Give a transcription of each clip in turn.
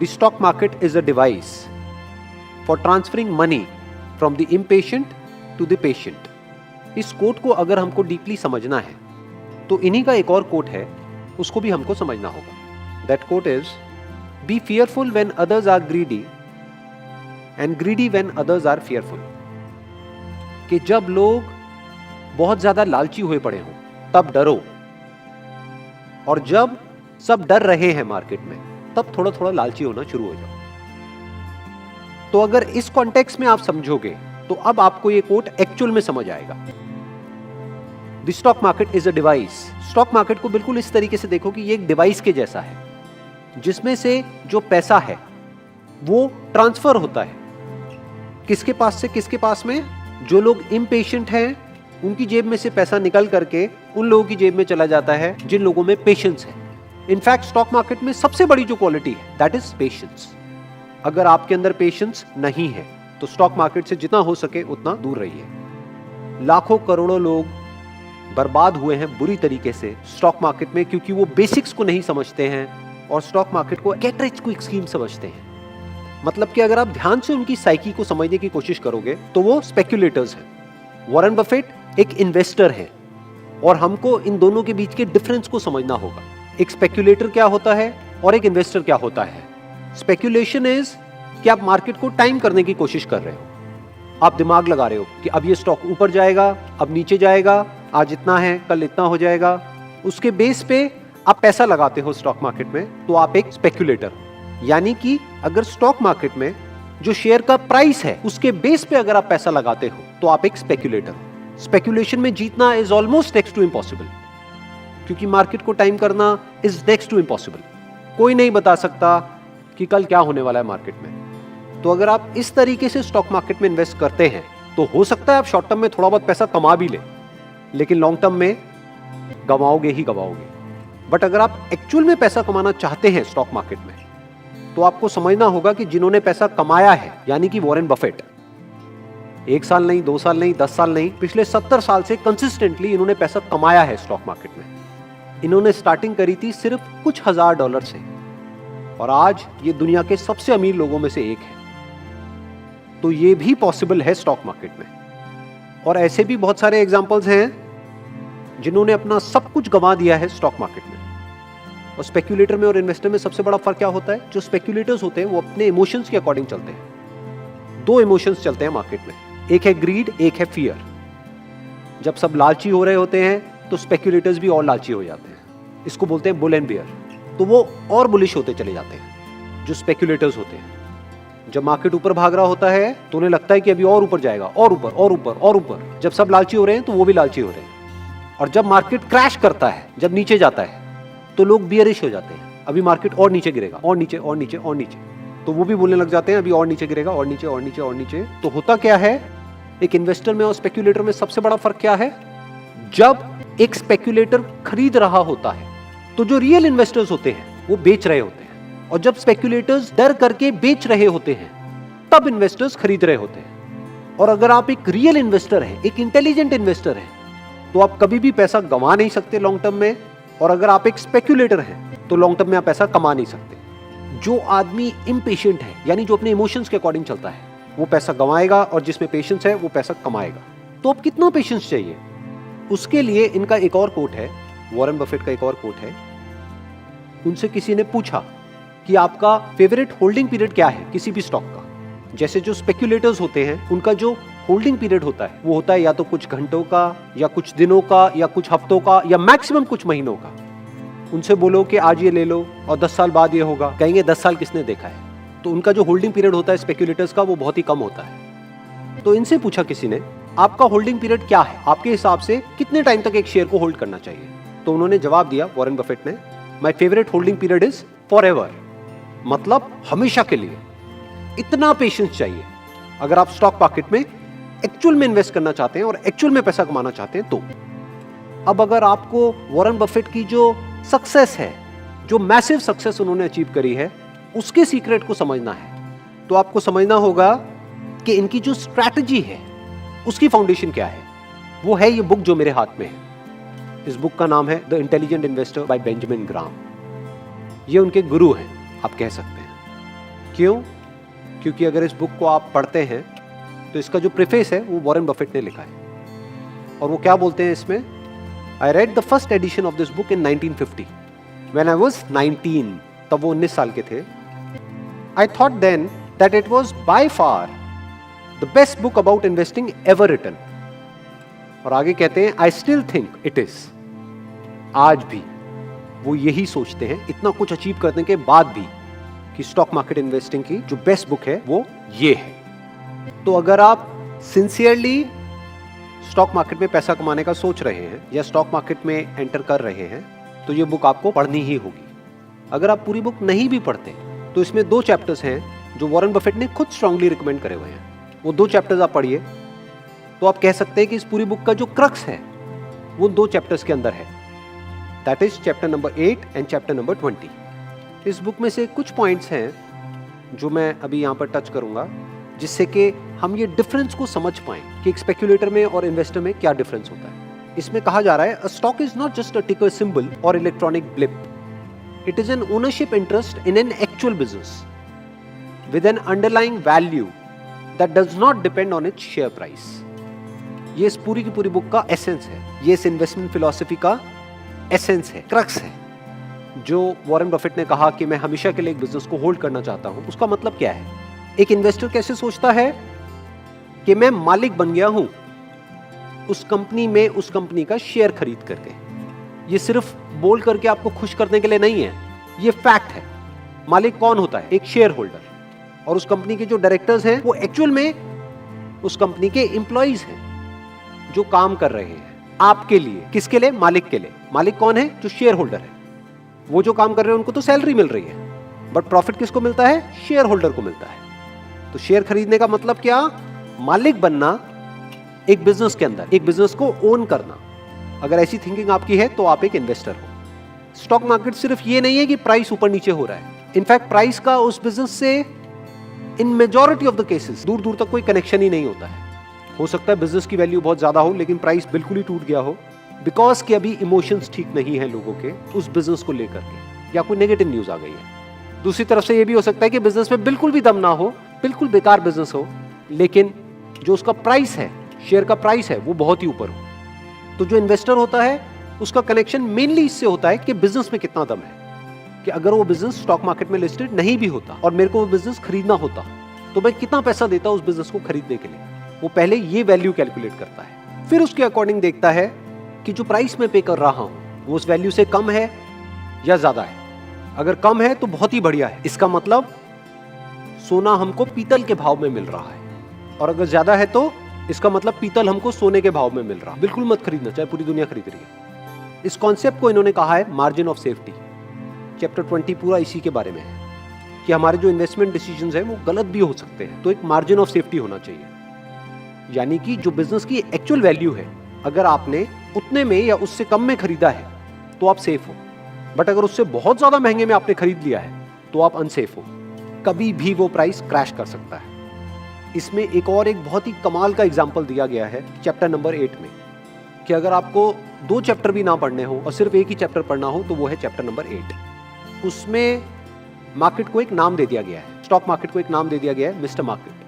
The stock market is a device for transferring money from the impatient to the patient. इस coat को अगर हमको deeply समझना है तो इन्हीं का एक और कोट है, उसको भी हमको समझना होगा. That quote is, be fearful when others are greedy and greedy when others are fearful. कि जब लोग बहुत ज्यादा लालची हुए पड़े हों तब डरो, और जब सब डर रहे हैं मार्केट में तब थोड़ा थोड़ा लालची होना शुरू हो जाओ. तो अगर इस कॉन्टेक्स्ट में आप समझोगे तो अब आपको ये कोट एक्चुअल में समझ आएगा. The stock market is a device. Stock market को बिल्कुल इस तरीके से देखो कि ये एक डिवाइस के जैसा है, जिसमें से जो पैसा है वो ट्रांसफर होता है. किसके पास से किसके पास में? जो लोग इम्पेशेंट हैं उनकी जेब में से पैसा निकल करके उन लोगों की जेब में चला जाता है जिन लोगों में पेशेंस है. इनफैक्ट स्टॉक मार्केट में सबसे बड़ी जो क्वालिटी है दैट इज पेशेंस. अगर आपके अंदर पेशेंस नहीं है तो स्टॉक मार्केट से जितना हो सके उतना दूर रहिए. लाखों करोड़ों लोग बर्बाद हुए हैं बुरी तरीके से स्टॉक मार्केट में, क्योंकि वो बेसिक्स को नहीं समझते हैं और स्टॉक मार्केट को गेट रिच क्विक स्कीम समझते हैं. मतलब कि अगर आप ध्यान से उनकी साइकी को समझने की कोशिश करोगे तो वो स्पेक्युलेटर्स हैं. वॉरेन बफेट एक इन्वेस्टर है और हमको इन दोनों के बीच के डिफरेंस को समझना होगा. एक स्पेक्युलेटर क्या होता है और एक इन्वेस्टर क्या होता है. स्पेक्युलेशन इज कि आप मार्केट को टाइम करने की कोशिश कर रहे हो. आप दिमाग लगा रहे हो कि अब ये स्टॉक ऊपर जाएगा, अब नीचे जाएगा, आज इतना है कल इतना हो जाएगा. उसके बेस पे आप पैसा लगाते हो स्टॉक मार्केट में, तो आप एक स्पेक्युलेटर हो. यानी कि अगर स्टॉक मार्केट में जो शेयर का प्राइस है उसके बेस पे अगर आप पैसा लगाते हो तो आप एक स्पेक्युलेटर हो. स्पेक्युलेशन में जीतना is almost next to impossible, क्योंकि मार्केट को टाइम करना इज नेक्स्ट टू इम्पॉसिबल. कोई नहीं बता सकता कि कल क्या होने वाला है मार्केट में. तो अगर आप इस तरीके से स्टॉक मार्केट में इन्वेस्ट करते हैं तो हो सकता है आप शॉर्ट टर्म में थोड़ा बहुत पैसा कमा भी ले, लेकिन लॉन्ग टर्म में गवाओगे ही गवाओगे. बट अगर आप एक्चुअल में पैसा कमाना चाहते हैं स्टॉक मार्केट में तो आपको समझना होगा कि जिन्होंने पैसा कमाया है, यानी कि वॉरेन बफेट, 1 साल नहीं, 2 साल नहीं, 10 साल नहीं, पिछले 70 साल से कंसिस्टेंटली इन्होंने पैसा कमाया है स्टॉक मार्केट में. इन्होंने स्टार्टिंग करी थी सिर्फ कुछ $1000 से और आज ये दुनिया के सबसे अमीर लोगों में से एक है. तो ये भी पॉसिबल है स्टॉक मार्केट में. और ऐसे भी बहुत सारे एग्जांपल्स हैं जिन्होंने अपना सब कुछ गंवा दिया है स्टॉक मार्केट में. और स्पेक्युलेटर में और इन्वेस्टर में सबसे बड़ा फर्क क्या होता है? जो स्पेक्युलेटर्स होते हैं वो अपने इमोशंस के अकॉर्डिंग चलते हैं. 2 इमोशंस चलते हैं मार्केट में, एक है ग्रीड, एक है फियर. जब सब लालची हो रहे होते हैं तो स्पेक्युलेटर्स भी और लालची हो जाते हैं. इसको बोलते हैं बुल एंड बियर. तो वो और बुलिश होते चले जाते हैं जो स्पेक्युलेटर्स होते हैं. जब मार्केट ऊपर भाग रहा होता है तो उन्हें लगता है कि अभी और ऊपर जाएगा, और ऊपर और ऊपर और ऊपर. जब सब लालची हो रहे हैं तो वो भी लालची हो रहे हैं. और जब मार्केट क्रैश करता है, जब नीचे जाता है, तो लोग बियरिश हो जाते हैं. अभी मार्केट और नीचे गिरेगा, और नीचे और नीचे और नीचे. तो वो भी बोलने लग जाते हैं अभी और नीचे गिरेगा, और नीचे और नीचे और नीचे. तो होता क्या है, एक इन्वेस्टर में और स्पेक्युलेटर में सबसे बड़ा फर्क क्या है? जब एक स्पेक्युलेटर खरीद रहा होता है तो जो रियल इन्वेस्टर्स होते हैं वो बेच रहे होते हैं. और जब स्पेक्युलेटर्स डर करके बेच रहे होते हैं तब इन्वेस्टर्स खरीद रहे होते हैं. और अगर आप एक रियल इन्वेस्टर हैं, एक इंटेलिजेंट इन्वेस्टर हैं, तो आप कभी भी पैसा गंवा नहीं सकते लॉन्ग टर्म में. और अगर आप एक स्पेक्युलेटर हैं तो लॉन्ग टर्म में आप पैसा कमा नहीं सकते. जो आदमी इम्पेशेंट है, यानी जो अपने इमोशंस के अकॉर्डिंग चलता है, वो पैसा गंवाएगा, और जिसमें पेशेंस है वो पैसा कमाएगा. तो अब कितना पेशेंस चाहिए? उसके लिए इनका एक और कोट है, वॉरेन बफेट का एक और कोट है. उनसे किसी ने पूछा कि आपका फेवरेट होल्डिंग पीरियड क्या है किसी भी स्टॉक का. जैसे जो स्पेक्युलेटर्स होते हैं उनका जो होल्डिंग पीरियड होता है वो होता है या तो कुछ घंटों का, या कुछ दिनों का, या कुछ हफ्तों का, या मैक्सिमम कुछ महीनों का. उनसे बोलो कि आज ये ले लो और 10 साल बाद ये होगा, कहेंगे 10 साल किसने देखा है. तो उनका जो होल्डिंग पीरियड होता है स्पेक्युलेटर्स का वो बहुत ही कम होता है. तो इनसे पूछा किसी ने, आपका होल्डिंग पीरियड क्या है? आपके हिसाब से कितने टाइम तक एक शेयर को होल्ड करना चाहिए? तो उन्होंने जवाब दिया, वॉरेन बफेट ने, my favourite holding period is forever. मतलब हमेशा के लिए. इतना पेशेंस चाहिए अगर आप स्टॉक मार्केट में एक्चुअल में इन्वेस्ट करना चाहते हैं और एक्चुअल में पैसा कमाना चाहते हैं तो. अब अगर आपको वॉरेन बफेट की जो सक्सेस है, जो मैसिव सक्सेस उन्होंने अचीव करी है, उसके सीक्रेट को समझना है तो आपको समझना होगा कि इनकी जो स्ट्रैटेजी है उसकी फाउंडेशन क्या है. वो है ये बुक जो मेरे हाथ में है. इस बुक का नाम है the intelligent investor by Benjamin Graham. ये उनके गुरु हैं आप कह सकते हैं. क्यों? क्योंकि अगर इस बुक को आप पढ़ते हैं तो इसका जो प्रीफेस है वो वॉरेन बफेट ने लिखा है, और वो क्या बोलते हैं इसमें, I read the first edition of this book in 1950 when I was 19, तब वो 19 साल के थे। I thought then that it was by far the best book about investing ever written. और आगे कहते हैं I still think it is. आज भी वो यही सोचते हैं, इतना कुछ अचीव करने के बाद भी, कि स्टॉक मार्केट इन्वेस्टिंग की जो बेस्ट बुक है वो ये है। तो अगर आप सिंसियरली स्टॉक मार्केट में पैसा कमाने का सोच रहे हैं या स्टॉक मार्केट में एंटर कर रहे हैं तो ये बुक आपको पढ़नी ही होगी। अगर आप पूरी बुक नहीं भी पढ़ते तो इसमें 2 चैप्टर्स हैं जो वॉरेन बफेट ने खुद स्ट्रांगली रिकमेंड करे हुए हैं। वो 2 चैप्टर्स आप पढ़िए तो आप कह सकते हैं कि इस पूरी बुक का जो क्रक्स है वो 2 चैप्टर्स के अंदर है। That is chapter number 8 and chapter number 20। इस बुक में से कुछ पॉइंट्स हैं जो मैं अभी यहाँ पर टच करूंगा, जिससे कि हम ये डिफरेंस को समझ पाएं कि एक स्पेक्युलेटर में और इन्वेस्टर में क्या डिफरेंस होता है। इसमें कहा जा रहा है, a stock is not just a टिकर सिंबल और electronic blip, it is an ownership interest in an actual business with N underlying value that does not depend on its share price. ये इस पूरी की पूरी बुक का essence है, ये इस इन्वेस्टमेंट फिलॉसफी का एसेंस है, क्रक्स है। जो वॉरेन बफेट ने कहा कि मैं हमेशा के लिए एक बिजनेस को होल्ड करना चाहता हूं, उसका मतलब क्या है? एक इन्वेस्टर कैसे सोचता है कि मैं मालिक बन गया हूं उस कंपनी में, उस कंपनी का शेयर खरीद करके। ये सिर्फ बोल करके आपको खुश करने के लिए नहीं है, ये फैक्ट है। मालिक कौन होता है? एक शेयर होल्डर। और उस कंपनी के जो डायरेक्टर्स हैं वो एक्चुअल में उस कंपनी के एम्प्लॉइज हैं जो काम कर रहे हैं आपके लिए। किसके लिए? मालिक के लिए। मालिक कौन है? जो शेयर होल्डर है। वो जो काम कर रहे हैं उनको तो सैलरी मिल रही है, बट प्रॉफिट किसको मिलता है? शेयर होल्डर को मिलता है। तो शेयर खरीदने का मतलब क्या? मालिक बनना एक बिजनेस के अंदर, एक बिजनेस को ओन करना। अगर ऐसी थिंकिंग आपकी है तो आप एक इन्वेस्टर हो। स्टॉक मार्केट सिर्फ ये नहीं है कि प्राइस ऊपर नीचे हो रहा है, इनफैक्ट प्राइस का उस बिजनेस से इन मेजॉरिटी ऑफ द केसेस दूर दूर तक कोई कनेक्शन ही नहीं होता है। हो सकता है बिजनेस की वैल्यू बहुत ज्यादा हो लेकिन प्राइस बिल्कुल ही टूट गया हो, बिकॉज कि अभी इमोशंस ठीक नहीं है लोगों के उस बिजनेस को लेकर के, या कोई नेगेटिव न्यूज आ गई है। दूसरी तरफ से ये भी हो सकता है कि बिजनेस में बिल्कुल भी दम ना हो, बिल्कुल बेकार बिजनेस हो, लेकिन जो उसका प्राइस है, शेयर का प्राइस है, वो बहुत ही ऊपर हो। तो जो इन्वेस्टर होता है उसका कनेक्शन मेनली इससे होता है कि बिजनेस में कितना दम है, कि अगर वो बिजनेस स्टॉक मार्केट में लिस्टेड नहीं भी होता और मेरे को वो बिजनेस खरीदना होता तो मैं कितना पैसा देता उस बिजनेस को खरीदने के लिए। वो पहले ये वैल्यू कैलकुलेट करता है, फिर उसके अकॉर्डिंग देखता है कि जो प्राइस मैं पे कर रहा हूं वो उस वैल्यू से कम है या ज्यादा है। अगर कम है तो बहुत ही बढ़िया है, इसका मतलब सोना हमको पीतल के भाव में मिल रहा है, और अगर ज्यादा है तो इसका मतलब पीतल हमको सोने के भाव में मिल रहा है। बिल्कुल मत खरीदना चाहे पूरी दुनिया खरीद रही है। इस कॉन्सेप्ट को इन्होंने कहा है मार्जिन ऑफ सेफ्टी। चैप्टर 20 पूरा इसी के बारे में है कि हमारे जो इन्वेस्टमेंट डिसीजंस हैं वो गलत भी हो सकते हैं, तो एक मार्जिन ऑफ सेफ्टी होना चाहिए। यानी कि जो बिजनेस की एक्चुअल वैल्यू है, अगर आपने उतने में या उससे कम में खरीदा है तो आप सेफ हो, बट अगर उससे बहुत ज्यादा महंगे में आपने खरीद लिया है तो आप अनसेफ हो। कभी भी वो प्राइस क्रैश कर सकता है। इसमें एक और एक बहुत ही कमाल का एग्जाम्पल दिया गया है चैप्टर नंबर 8 में, कि अगर आपको 2 चैप्टर भी ना पढ़ने हो और सिर्फ एक ही चैप्टर पढ़ना हो तो वो है चैप्टर नंबर 8। उसमें मार्केट को एक नाम दे दिया गया है, स्टॉक मार्केट को एक नाम दे दिया गया है, मिस्टर मार्केट।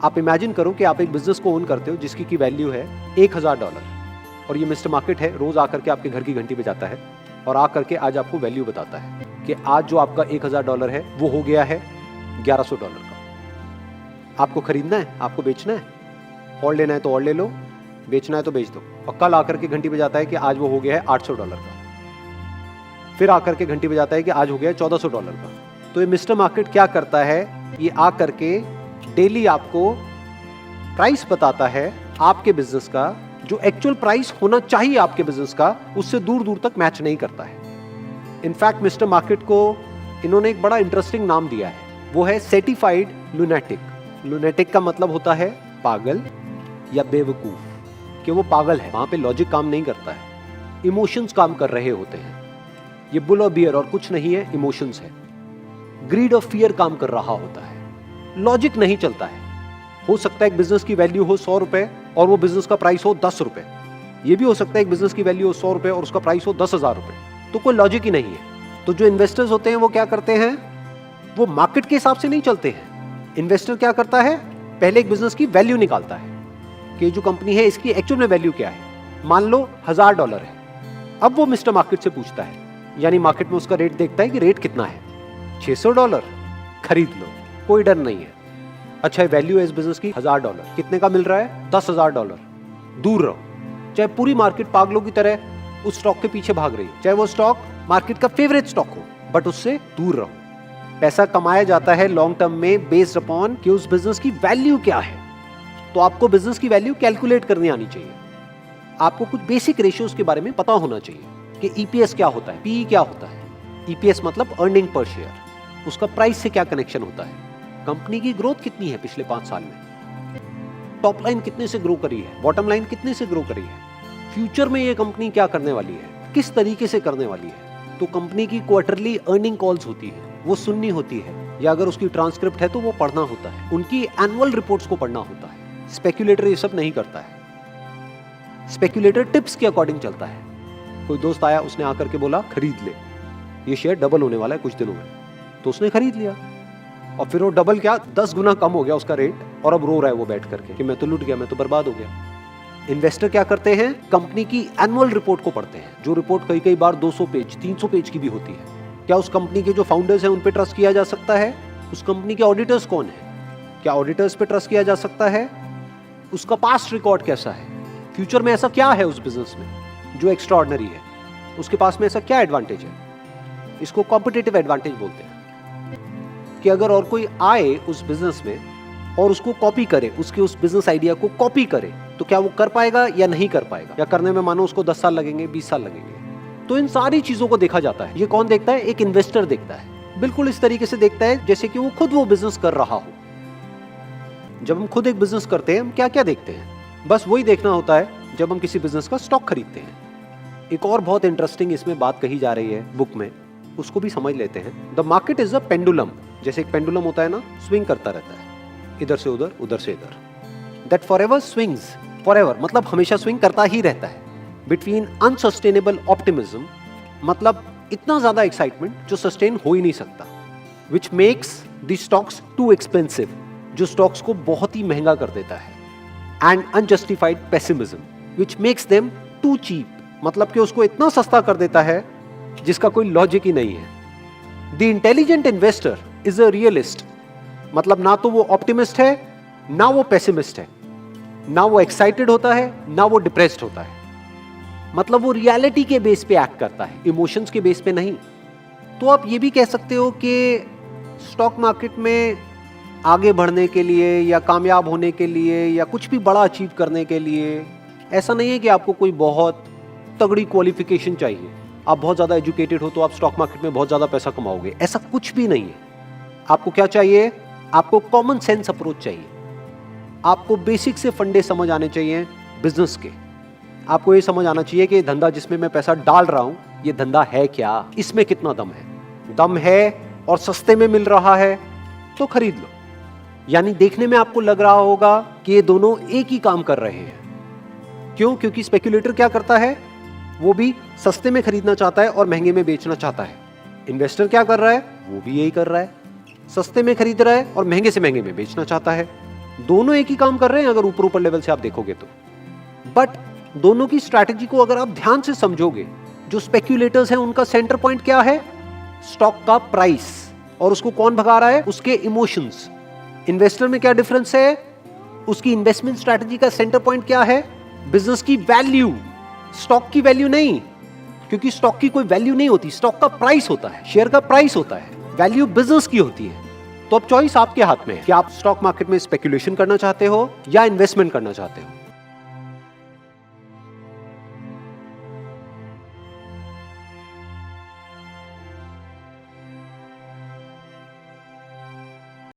आप इमेजिन करो कि आप एक बिजनेस को ओन करते हो जिसकी की वैल्यू है $1000, और ये मिस्टर मार्केट है, रोज आकर के आपके घर की घंटी बजाता है और आकर के आज आपको वैल्यू बताता है कि आज जो आपका $1000 है वो हो गया है $1100 का। आपको खरीदना है, आपको बेचना है, और लेना है तो और ले लो, बेचना है तो बेच दो। और कल आकर के घंटी बजाता है कि आज वो हो गया है $800 का, फिर आकर के घंटी बजाता है कि आज हो गया है $1400 का। तो ये मिस्टर मार्केट क्या करता है, ये आकर के डेली आपको प्राइस बताता है आपके बिजनेस का, जो एक्चुअल प्राइस होना चाहिए आपके बिजनेस का, उससे दूर दूर तक मैच नहीं करता है। इनफैक्ट मिस्टर मार्केट को इन्होंने एक बड़ा इंटरेस्टिंग नाम दिया है, वो है सर्टिफाइड लुनेटिक। लुनेटिक का मतलब होता है पागल या बेवकूफ, कि वो पागल है, वहां पे लॉजिक काम नहीं करता है, इमोशंस काम कर रहे होते हैं। ये बुल और बियर और कुछ नहीं है, इमोशंस है। ग्रीड और फियर काम कर रहा होता है, लॉजिक नहीं चलता है। हो सकता है एक बिजनेस की वैल्यू हो ₹100 और वो बिजनेस का प्राइस हो ₹10। ये भी हो सकता है एक बिजनेस की वैल्यू हो ₹100 और उसका प्राइस हो ₹10,000, तो कोई लॉजिक ही नहीं है। तो जो इन्वेस्टर्स होते हैं वो क्या करते हैं, वो मार्केट के हिसाब से नहीं चलते हैं। इन्वेस्टर क्या करता है, पहले एक बिजनेस की वैल्यू निकालता है कि जो कंपनी है इसकी एक्चुअल में वैल्यू क्या है। मान लो $1000 है। अब वो मिस्टर मार्केट से पूछता है, यानी मार्केट में उसका रेट देखता है कि रेट कितना है, $600, खरीद लो, कोई डर नहीं है। अच्छा, वैल्यू है इस बिजनेस की $1000, कितने का मिल रहा है, $10,000। दूर रहो। चाहे पूरी मार्केट पागलों की तरह उस स्टॉक के पीछे भाग रही है, चाहे वो स्टॉक मार्केट का फेवरेट स्टॉक हो, बट उससे दूर रहो। पैसा कमाया जाता है लॉन्ग टर्म में बेस्ड अपॉन कि उस बिजनेस की वैल्यू क्या है। तो आपको बिजनेस की वैल्यू कैलकुलेट करनी आनी चाहिए। आपको कुछ बेसिक रेशियोज के बारे में पता होना चाहिए कि ईपीएस क्या होता है, पीई क्या होता है। ईपीएस मतलब अर्निंग पर शेयर, उसका प्राइस से क्या कनेक्शन होता है, कंपनी की ग्रोथ कितनी है पिछले 5 साल में, टॉप लाइन कितने से ग्रो करी है, बॉटम लाइन कितने से ग्रो करी है, फ्यूचर में ये कंपनी क्या करने वाली है, किस तरीके से करने वाली है। तो कंपनी की क्वार्टरली अर्निंग कॉल्स होती है, वो सुननी होती है, या अगर उसकी ट्रांसक्रिप्ट है तो वो पढ़ना होता है, उनकी एनुअल रिपोर्ट्स को पढ़ना होता है। स्पेक्युलेटर ये सब नहीं करता है। स्पेक्युलेटर टिप्स के अकॉर्डिंग चलता है। कोई दोस्त आया, उसने आकर के बोला खरीद ले, ये शेयर डबल होने वाला है कुछ दिनों में, तो उसने खरीद लिया और फिर वो डबल क्या 10 गुना कम हो गया उसका रेट, और अब रो रहा है वो बैठ करके कि मैं तो लूट गया, मैं तो बर्बाद हो गया। इन्वेस्टर क्या करते हैं, कंपनी की एनुअल रिपोर्ट को पढ़ते हैं, जो रिपोर्ट कई बार 200 पेज 300 पेज की भी होती है। क्या उस कंपनी के जो फाउंडर्स हैं उन पे ट्रस्ट किया जा सकता है, उस कंपनी के ऑडिटर्स कौन है, क्या ऑडिटर्स पे ट्रस्ट किया जा सकता है, उसका पास्ट रिकॉर्ड कैसा है, फ्यूचर में ऐसा क्या है उस बिजनेस में जो एक्स्ट्रा ऑर्डिनरी है, उसके पास में ऐसा क्या एडवांटेज है। इसको कॉम्पिटिटिव एडवांटेज बोलते हैं कि अगर और कोई आए उस बिजनेस में और उसको कॉपी करे, उसके उस बिजनेस आइडिया को कॉपी करे, तो क्या वो कर पाएगा या नहीं कर पाएगा, या करने में मानो उसको 10 साल लगेंगे, 20 साल लगेंगे। तो इन सारी चीजों को देखा जाता है। ये कौन देखता है, एक इन्वेस्टर देखता है। बिल्कुल इस तरीके से देखता है जैसे कि वो खुद वो बिजनेस कर रहा हो। जब हम खुद एक बिजनेस करते हैं, हम क्या क्या देखते हैं, बस वही देखना होता है जब हम किसी बिजनेस का स्टॉक खरीदते हैं। एक और बहुत इंटरेस्टिंग इसमें बात कही जा रही है बुक में, उसको भी समझ लेते हैं। The market is a pendulum. जैसे एक पेंडुलम होता है ना, स्विंग करता रहता है, इधर से उधर, उधर से इधर। दैट फॉरएवर स्विंग्स, फॉरएवर मतलब हमेशा स्विंग करता ही रहता है। बिटवीन अनसस्टेनेबल ऑप्टिमिज्म मतलब इतना ज्यादा एक्साइटमेंट जो सस्टेन हो ही नहीं सकता, which makes the stocks too expensive, जो स्टॉक्स को बहुत ही महंगा कर देता है, and unjustified pessimism which makes them too cheap, मतलब कि उसको इतना सस्ता कर देता है जिसका कोई लॉजिक ही नहीं है। The intelligent investor is a realist, मतलब ना तो वो ऑप्टिमिस्ट है, ना वो पेसिमिस्ट है, ना वो एक्साइटेड होता है, ना वो डिप्रेस्ड होता है। मतलब वो रियलिटी के बेस पे एक्ट करता है, इमोशंस के बेस पे नहीं। तो आप ये भी कह सकते हो कि स्टॉक मार्केट में आगे बढ़ने के लिए या कामयाब होने के लिए या कुछ भी बड़ा अचीव करने के लिए ऐसा नहीं है कि आपको कोई बहुत तगड़ी क्वालिफिकेशन चाहिए, आप बहुत ज़्यादा एजुकेटेड हो तो आप स्टॉक मार्केट में बहुत ज़्यादा पैसा कमाओगे, ऐसा कुछ भी नहीं है। आपको क्या चाहिए, आपको कॉमन सेंस अप्रोच चाहिए, आपको बेसिक से फंडे समझ आने चाहिए बिजनेस के। आपको ये समझ आना चाहिए कि ये धंधा जिसमें मैं पैसा डाल रहा हूँ, ये धंधा है क्या, इसमें कितना दम है और सस्ते में मिल रहा है तो खरीद लो। यानी देखने में आपको लग रहा होगा कि ये दोनों एक ही काम कर रहे हैं। क्यों? क्योंकि स्पेक्युलेटर क्या करता है, वो भी सस्ते में खरीदना चाहता है और महंगे में बेचना चाहता है। इन्वेस्टर क्या कर रहा है, वो भी यही कर रहा है, सस्ते में खरीद रहा है और महंगे से महंगे में बेचना चाहता है। दोनों एक ही काम कर रहे हैं अगर ऊपर लेवल से आप देखोगे तो। बट दोनों की स्ट्रैटेजी को अगर आप ध्यान से समझोगे, जो स्पेक्युलेटर्स हैं उनका सेंटर पॉइंट क्या है, स्टॉक का प्राइस, और उसको कौन भगा रहा है, उसके इमोशंस। इन्वेस्टर में क्या डिफरेंस है, उसकी इन्वेस्टमेंट स्ट्रैटेजी का सेंटर पॉइंट क्या है, बिजनेस की वैल्यू, स्टॉक की वैल्यू नहीं, क्योंकि स्टॉक की कोई वैल्यू नहीं होती, स्टॉक का प्राइस होता है, शेयर का प्राइस होता है, वैल्यू बिजनेस की होती है। तो अब चॉइस आपके हाथ में है कि आप स्टॉक मार्केट में स्पेक्युलेशन करना चाहते हो या इन्वेस्टमेंट करना चाहते हो।